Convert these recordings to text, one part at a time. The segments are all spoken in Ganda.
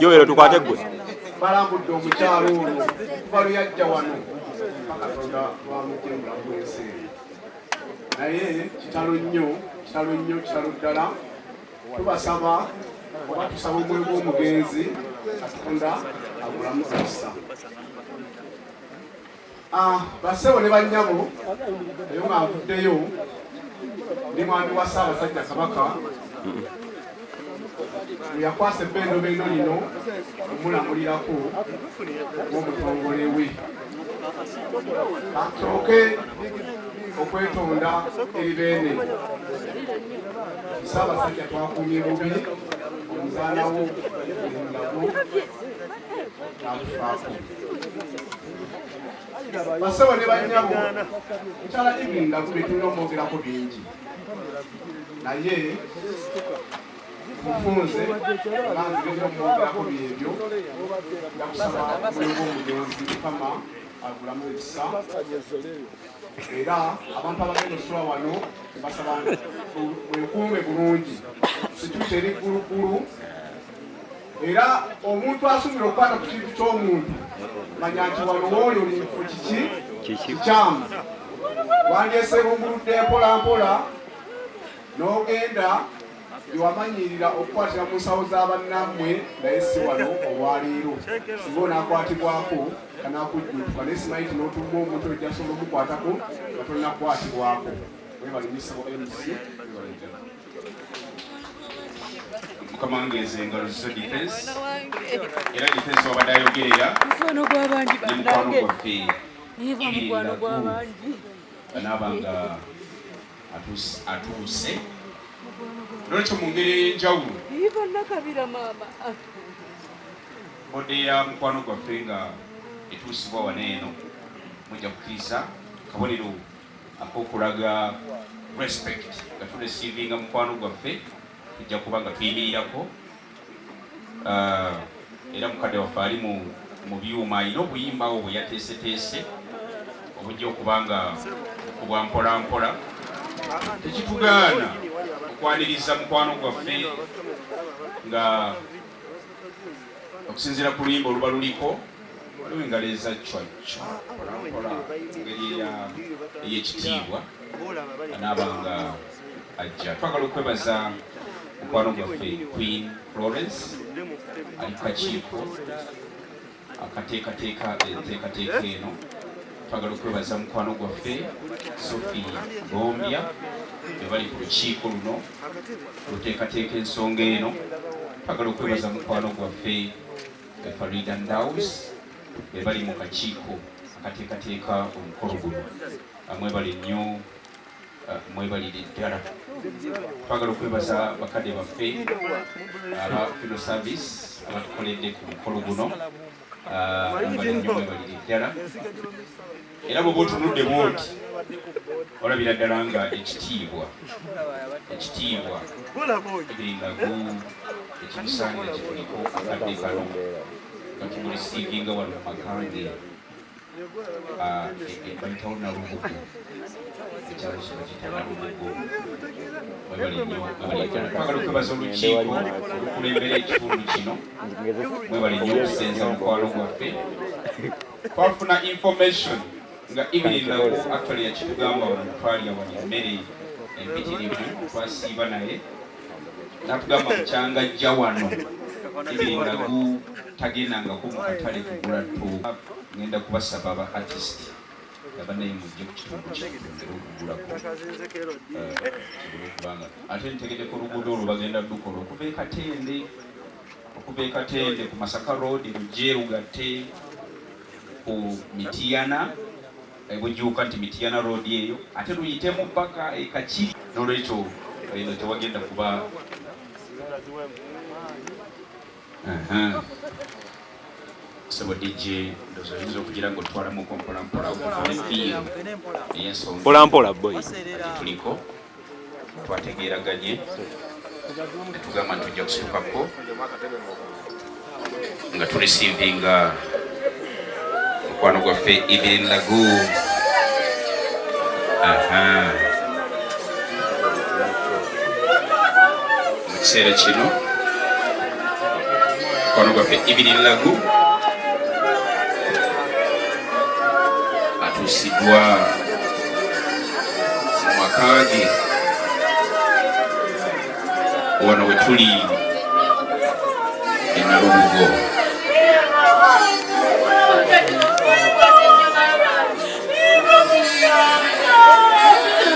Joero tukwate gwe. Balambudde omukyalo ono balo yajja wano Katonda bamujjengula bwensi naye kitalo nnyo ddala tubasaba oba tusaba omwoyo gw'omugenzi Katonda agulamuza essa bassebo ne bannyabo eyo nga nvuddeyo ndi mwami wa Ssaabasajja Kabaka yakwasa ebbendobendo lino okumulamulirako ng'omutongole we asooke okwetonda eribeene Ssaabasajja twakuumye bubi omuzaalawo endago n'atufaako bassebo ne bannyabo mukyala Ibindago betulina omwogerako bingi naye mufunze nanzigenda omwogerako byebyo ndakusaba omwoyo gw'omugenzi Mukama agulamu ekisa era abantu abagenda osula wano basaba mwekuume bulungi situte eri ggulugulu era omuntu asumira okukwata ku kintu ky'omuntu manya nti wano w'oyo linfu kiki kikyamu wandyese lunguludde mpolampola n'ogenda wamanyirira okukwatira mu nsawo z'abannammwe naye si wano olwaleero singa onaakwatibwako kanakujjutuka naye simanyi ti n'otuma omuntu ojja sobola omukwatako nga tolinakukwatibwako webalimisa MC Mukama wange engalo zizo defense era defense wabadde ayogerera mukwano gwaffe anaabanga atuuse nolwekyo mu ngeri ey'enjawulo bodde ya mukwano gwaffe nga etuusibwa wano eno mujja kukkiriza kabonero ak'okulaga respect nga tulesiivinga mukwano gwaffe tujja kuba nga tuyimirirako era mukadde waffe ali mu byuma alina obuyimbawo bwe yateeseteese obujja okuba nga kubwa mpolampola tekitugaana okwaniriza mukwano gwaffe nga okusinziira ku luyimba oluba luliko waliwo engalo eza cwacwa mpolampola engeri ey'ekitiibwa anaabanga ajja twagala okwebaza mukwano gwaffe Queen Florence ali ku kakiiko akateekateeka enteekateeka eno twagala okwebaza mukwano gwaffe Sophie Gombya be bali ku lukiiko luno luteekateeka ensonga eno twagala okwebaza mukwano gwaffe Farida Ndaus be bali mu kakiiko akateekateeka omukolo guno mwebali nnyo mwebalire ddala twagala okwebaza bakadde baffe aba Funeral Service abatukoledde ku mukolo guno mwebalire ddala era bw'oba otunudde bwoti olabira ddala nga ekitiibwa Ibindago ekimusaanira kituliko akadde kano nga tumulisiivinga wano mu makange bayitawo nalubugo ekyalo kino kitana lubugo mwebali nnyo twagala okwebaza olukiiko olukulembera ekitundu kino mwebali nnyo okusenza mukwano gwaffe twafuna information nga Ibindago actually yakitugamba wano twalya wano emmere empitirivu twasiiba naye natugamba mukyangajja wano Ibindago tagendangako mu katale kugula ttooka ngenda kubasaba aba artist abanaye mujje ku kitundu kyekitongera okugulako kubanga ate ntegedeko oluguudo olwo bagenda dukola okuva ekatende ku Masaka Road lujje lugatte ku Mitiyana bwejuuka nti Mitiyana Road eyo ate luyitemu ppaka ekakiri n'olwekyo eno tewagenda kuba sebo DJ ndozo hizo kugira ngo twalamu mpolampola okufiira ey'ensonga Mpolampola boy tuliko twategeeraganye netugamba tujja kusukako nga tulisiivinga mukwano gwaffe Ibindago mu kiseera kino mukwano gwaffe Ibirilagu atuusiddwa mu makage wano we tuli e Nabiwoobe.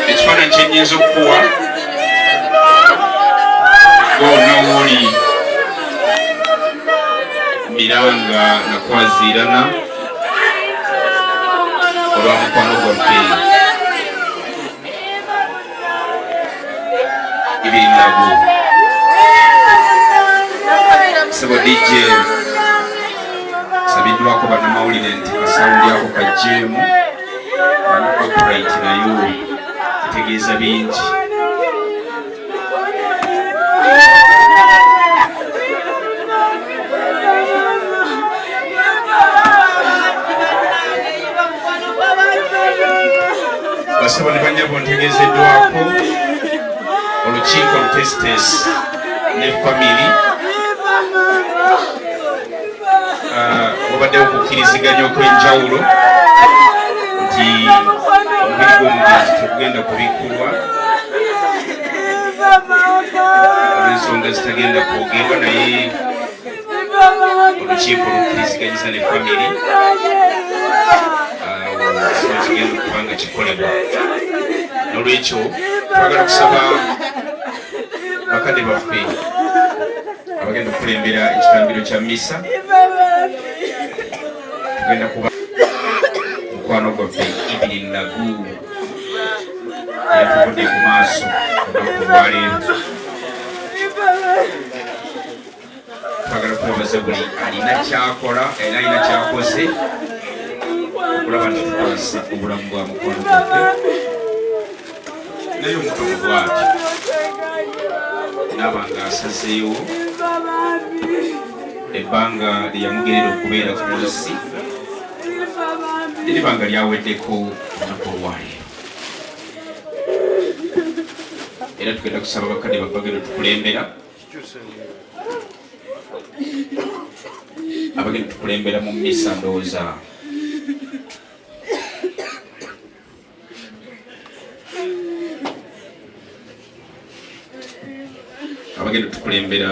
Ekifaananyi kye nnyinza okukuwa gwonna wooli Miraanga Nabiwoobe olwa mukwano gwaffe Ibirilagu. Sebo DJ sabiddwako bannamawulire nti kasawundi ako kajjeemu bana copyright nayo kitegeeza bingi. Basebo ne banyabo ntegeezeddwako olukiiko lutesitesi ne famiri obaddewo okukkiriziganya okw'enjawulo nti omubiri gw'omugenzi tegugenda kubikkulwa olw'ensonga zitagenda kwogerwa, naye olukiiko lukkiriziganyiza ne famiri kigenda okuba nga kikolebwa. N'olwekyo twagala kusaba bakadde baffe abagenda okulembera ekitambiro kya misa, tugenda kuba mukwano gwaffe Ibirilagu yatuvudde ku maaso olunaku olwaleero. Twagala kwebaza buli alina kyakola era alina kyakoze okulaba nti tukwasa obulamu bwa mukwano gwaffe. Naye omukono bw'ati naaba ng'asazeewo ebbanga lyeyamugerera okubeera ku nsi eribanga lyaweddeko olunaku olwaleero. Era tugenda kusaba bakadde baffe bagenda tukulembera abagenda tukulembera mu misa ndowooza abagenda tukulembera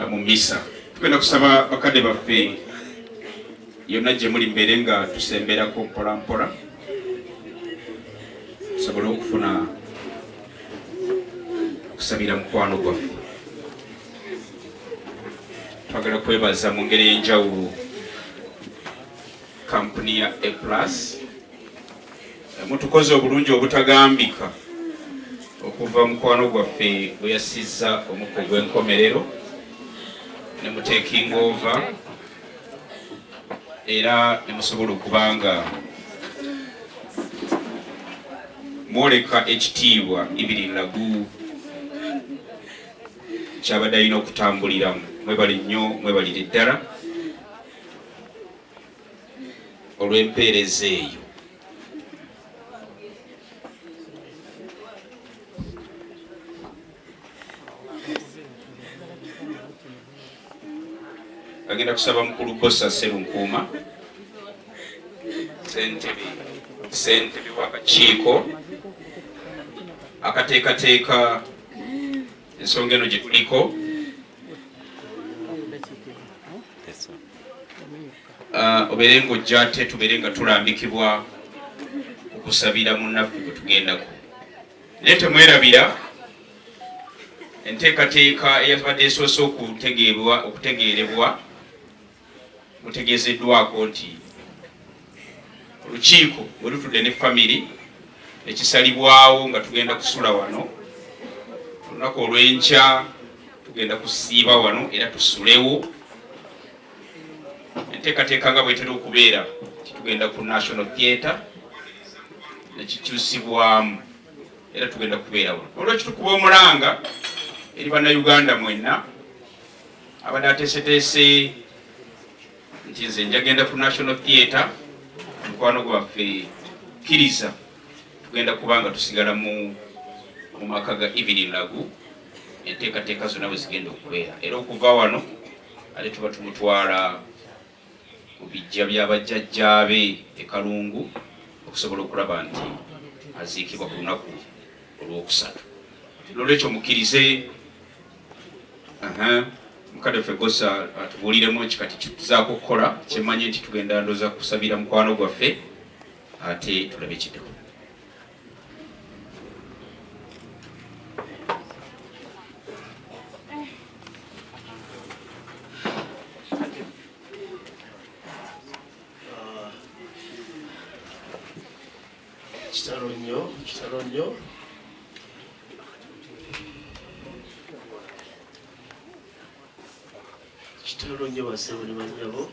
mu misa. Tugenda kusaba bakadde baffe yonna gye muli mbeere nga tusemberako mpola mpola tusobole okufuna okusabira mukwano gwaffe. Twagala kwebaza mu ngeri y'enjawulo kampuni ya A+, mutukoze obulungi obutagambika okuva mukwano gwaffe bwe yassizza omukka gw'enkomerero ne mu taking over era ne musobola okuba nga mwoleka ekitiibwa Ibirilagu kyabadde alina okutambuliramu. Mwebale nnyo, mwebalire ddala olw'empeereza eyo. Agenda kusaba mukulu Bosa Serunkuuma ssentebe w'akakiiko akateekateeka ensonga eno gye tuliko, obeere ng'ojja ate tubeere nga tulambikibwa okusabira munnaffe gwe tugendako. Naye temwerabira enteekateeka eyabadde esoose okutegeerebwa mutegeezeddwako nti olukiiko bwe lutudde ne famiri ekisalibwawo nga tugenda kusula wano olunaku olw'enkya tugenda kusiiba wano era tusulewo. Enteekateeka nga bwetera okubeera titugenda ku National Theatre nekikyusibwamu era tugenda kubeera wano. Olwekyo tukuba omulanga eri bannayuganda mwenna abadde ateeseteese nti nze njagenda ku National Theatre mukwano gwaffe kkiriza tugenda kubanga tusigala mu mumakaga Evelyn Lagu enteekateeka zonna bwe zigenda okubeera era okuva wano ate tuba tumutwala mu bijja by'abajjajjaabe e Kalungu okusobola okulaba nti aziikibwa ku lunaku olwokusatu. Lolwekyo mukkirize mukadde ffe Gosa atubuuliremu ekikati kituzaako okukola kyemmanyi nti tugenda ndoza kusabira mukwano gwaffe ate tulabe kiddeko. Kitalo nnyo basebo ne bannyabo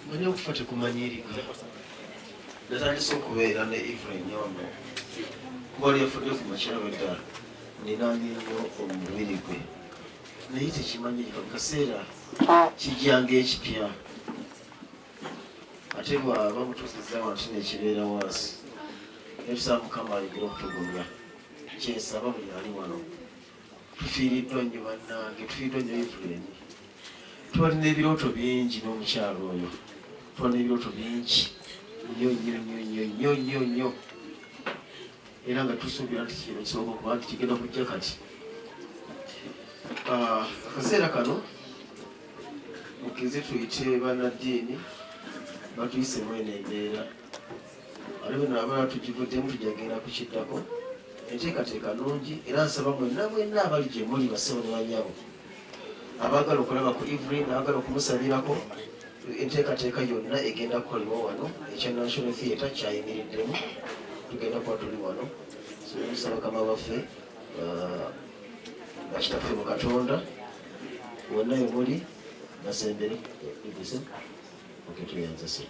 manye okufa tekumanyirika natandise okubeera ne Evelyn ono kuba lyafudde ku makiro ddala ninaanye nnyo omubiri gwe naye tekimanyirika mu kaseera kijjanga ekipya ate bw'aba mutuusizza wansi nekibeera wansi netusaa Mukama ayogera okutugumya kyensaba buli ali wano tufiiriddwa nnyo bannange tufiiriddwa nnyo Evelyn twalina ebirooto bingi n'omukyalo oyo twalina ebirooto bingi nnyo era nga tusuubira nti kino kisooka okuba nti kigenda kujja kati akaseera kano mukize tuyite bannaddiini batuyisemu eno embeera ate bwe naabala tugivuddemu tujagenda kukiddako enteekateeka nungi era nsaba mwenna abali gye muli basebo ne bannyabo abaagala okulaba ku Evelyn abaagala okumusabirako enteekateeka yonna egenda kukolebwa wano ekya National Theatre kyayimiriddemu tugenda kuba tuli wano nsaba Bakama baffe bakitaffe mu Katonda wonna we muli basembere iguse tuyanza se.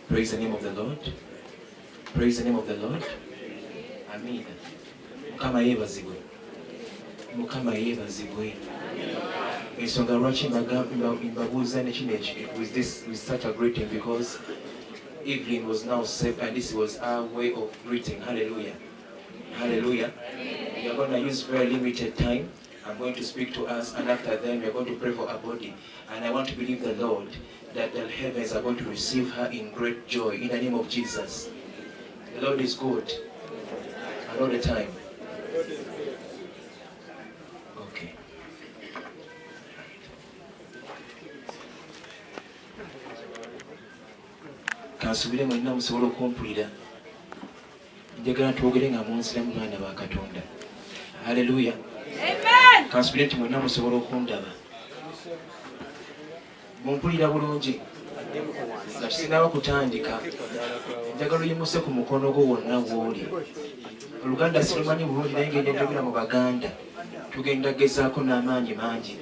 Praise the name of the Lord. Praise the name of the Lord. Amen. Mukama yebazibwe. Mukama yebazibwe. Ensonga lwaki mbabuuza nekino with such a greeting because Evelyn was now saved and this was our way of greeting. Hallelujah. Hallelujah. We are going to use very limited time. I'm going to speak to us and after then we are going to pray for our body. And I want to believe the Lord that the heavens are going to receive her in great joy in the name of Jesus. The Lord is good and all the time. Okay. Kansubire mwenna musobola okumpulira. Njagala twogere nga munsiramu baana ba Katonda. Hallelujah. Amen. Kansubire nti mwenna musobola okundaba. Mumpulira bulungi. Nga kisinaba kutandika. Njagala oyimuse ku mukono gwo wonna w'oli. Oluganda sirumanyi bulungi naye ngenda njogera mu Baganda. Tugenda gezaako n'amaanyi mangi.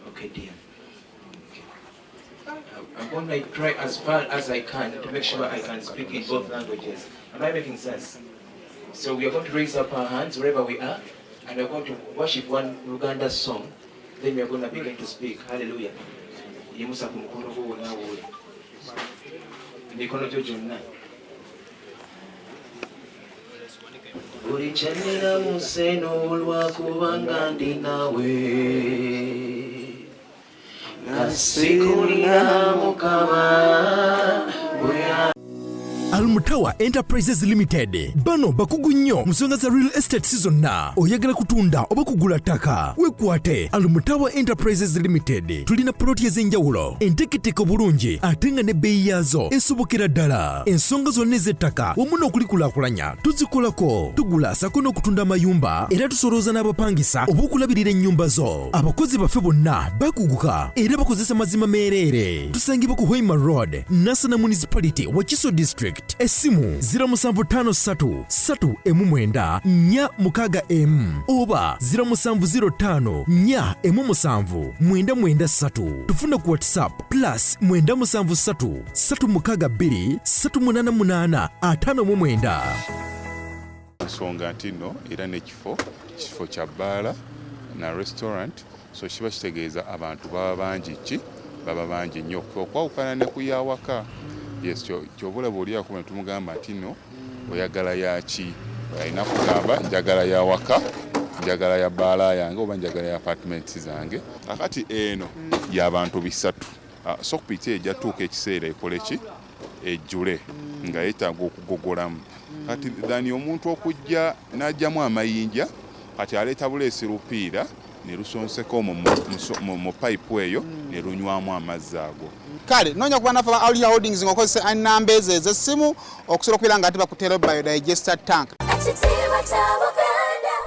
Okay, dear. I'm going to try as far as I can to make sure I can speak in both languages. Am I making sense? So we are going to raise up our hands wherever we are, and we're going to worship one Uganda song. Then we are going to begin to speak. Hallelujah. Yimusa ku mukono gwo wonna w'oli. Emikono gyo gyonna. Buli kyennina mu seno olwakubanga ndi naawe. Nasikulira Mukama bwe Almutawa Enterprises Limited bano bakugu nnyo mu nsonga za real estate zonna. Oyagala kutunda oba kugula ttaka wekwate Almutawa Enterprises Limited. Tulina ploti ez'enjawulo enteeketeeke bulungi ate nga n'ebbeeyi yaazo esobokera ddala. Ensonga zonna ez'ettaka wamu n'okulikulaakulanya tuzikolako. Tugula sako n'okutunda amayumba era tusolooza n'abapangisa oba okulabirira ennyumba zo. Abakozi baffe bonna bakuguka era bakozesa mazima meereere. Tusangibwa ku Hoima Road, Nassana Municipality, Wakiso District. Esimu 0753-494-6M oba 0705-4M7-993. Tufuna ku WhatsApp +973-382-388-59. Nsonga nti nno era n'ekifo kya bbaala na restaurant so kiba kitegeeza abantu baba bangi ki baba bangi nnyo okwawukana ne kuyawaka. Yes, kyobulaba oliako bwe tumugamba nti no oyagala yaki alina kugamba njagala yawaka njagala ya baala yange oba njagala ya apartments zange. Kakati eno y'abantu bisatu so kupita ejja tuuka ekiseera ekoleki ejjule nga yeetaaga okugogolamu. Kati dhani omuntu okujja n'ajjamu amayinja kati aleeta buleesi lupiira ne lusonseko mu pipe eyo ne lunywamu amazzi ago. Kale nonya kuba nafa Aulia Holdings ngokozesa namba ez'essimu okusobola okubeera nga ate bakutera biodigester tank.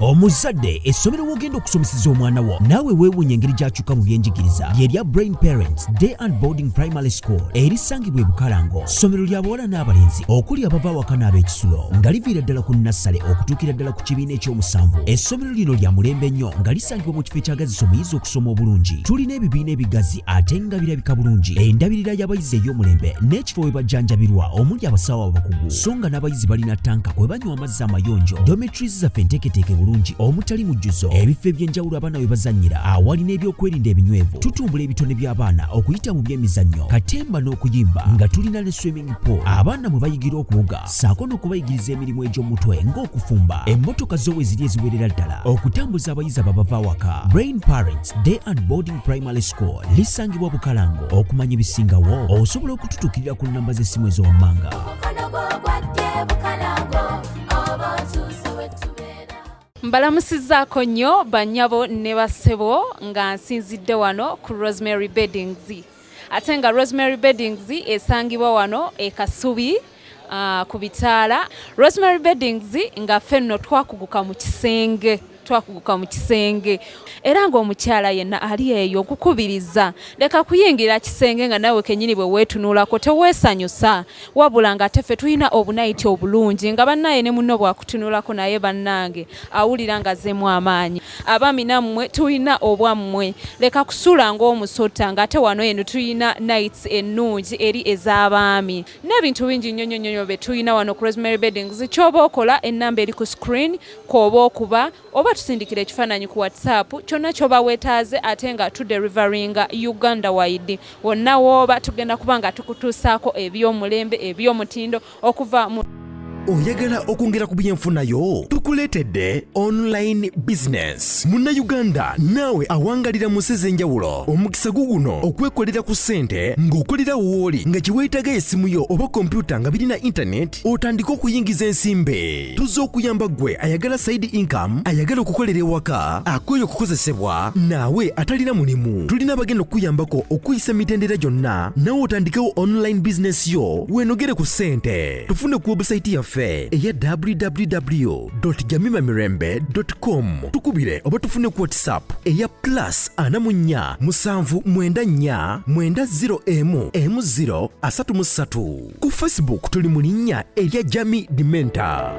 Omuzadde essomero wogenda okusomeseza omwana wo naawe weewuunya engeri gy'akyuka mu byenjigiriza ly'erya Brain Parents Day and Boarding Primary School erisangibwa e Bukalango. Ssomero lya bawala n'abalenzi okuli abava awaka n'ab'ekisulo nga liviira ddala ku nnassale okutuukira ddala ku kibiina eky'omusanvu. Essomero lino lya mulembe nnyo nga lisangibwa mu kifo ekyagazisa omuyizi okusoma obulungi. Tulina ebibiina ebigazi ate nga birabika bulungi, endabirira y'abayizi ey'omulembe n'ekifo we bajjanjabirwa omuli abasawo abakugu, so nga n'abayizi balina tanka kwe banywa amazzi amayonjo. Dormitories zaffe nteeketeeke bulungi omutali mujjuzo, ebifo eby'enjawulo abaana we bazannyira awali n'ebyokwerinda ebinywevu. Tutumbula ebitone by'abaana okuyita mu by'emizannyo, katemba n'okuyimba nga tulina ne swimming pool abaana mwe bayigira okuwuga ssaako n'okubayigiriza emirimu egy'omutwe ng'okufumba. Emmotoka zo we ziri eziwerera ddala okutambuza abayizi ababava awaka. Brain Parents Day and Boarding Primary School lisangibwa Bukalango. Okumanya ebisingawo osobola okututukirira ku nnamba z'essimu ez'owammanga. Mbalamusizaako nnyo bannyabo ne bassebo nga nsinzidde wano ku Rosemary Beddings. Ate nga Rosemary Beddings esangibwa wano e Kasubi ku Bitaala. Rosemary Beddings nga ffenno twakuguka mu kisenge era ng'omukyala yenna ali eyo okukubiriza leka kuyingira kisenge nga nawe kenyini bwe weetunuulako teweesanyusa, wabula nga teffe tulina obunayiti obulungi nga bannaye ne munno bwakutunuulako naye bannange awulira nga zeemu amaanyi. Abaami nammwe tulina obwammwe, leka kusuula ng'omusota ng'ate wano eno tulina nights ennungi eri ez'abaami n'ebintu bingi nnyo bye tulina wano ku Rosemary Beddings. Ky'oba okola ennamba eri ku screen kw'oba okuba oba tusindikira ekifaananyi ku WhatsApp kyonna ky'oba weetaaze ate nga tuderivaringa Uganda wide. Wonna w'oba tugenda kuba nga tukutuusaako eby'omulembe eby'omutindo okuva mu Oyagala okwongera ku byenfunayo? Tukuleetedde online business. Munnayuganda naawe awangalira mu nsezi enjawulo. Omukisa guguno okwekolera ku ssente ng'okolera wooli nga kiweetaga essimu yo oba kompyuta nga birina internet otandika okuyingiza ensimbe. Tuzze okuyamba gwe ayagala side income, ayagala okukolera ewaka, akooye okukozesebwa, naawe atalina mulimu. Tulina abagenda okuyambako okuyisa mitendera gyonna naawe otandikewo online business yo weenogere ku ssente. Tufune ku website yaffe eya www.jamimamirembe.com. Tukubire oba tufune ku WhatsApp eya +44 794 901 M033. Ku Facebook tuli mu linnya erya Jami Dimenta.